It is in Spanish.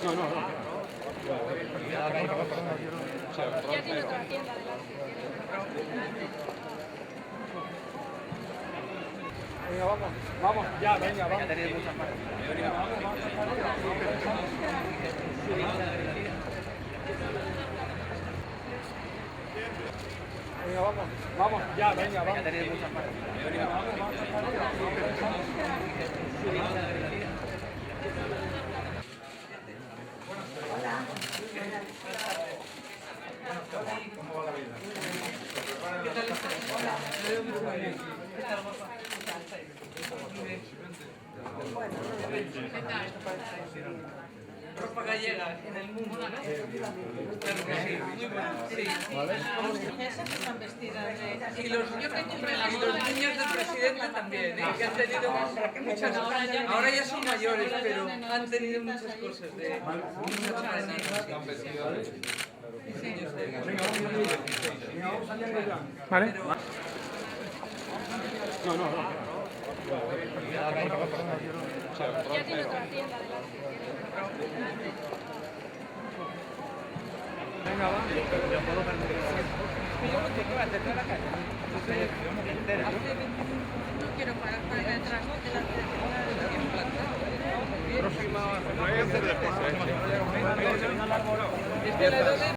No, no, no. Ya tiene otra tienda delante. Venga, vamos, vamos, ya, venga, vamos. Venga, vamos, vamos, ya, venga, vamos. Ropa gallega en el mundo, ¿no? Claro que sí, muy bueno. Sí. Esas están vestidas de... Y los niños del presidente también, ¿eh? Que han tenido muchas... Ahora ya son mayores, pero han tenido muchas cosas de... Muchas aprendizajes. Vale. No, no, no. Ya tiene otra tienda delante. Venga, va. No quiero pagar para entrar delante de la... Desde la edad de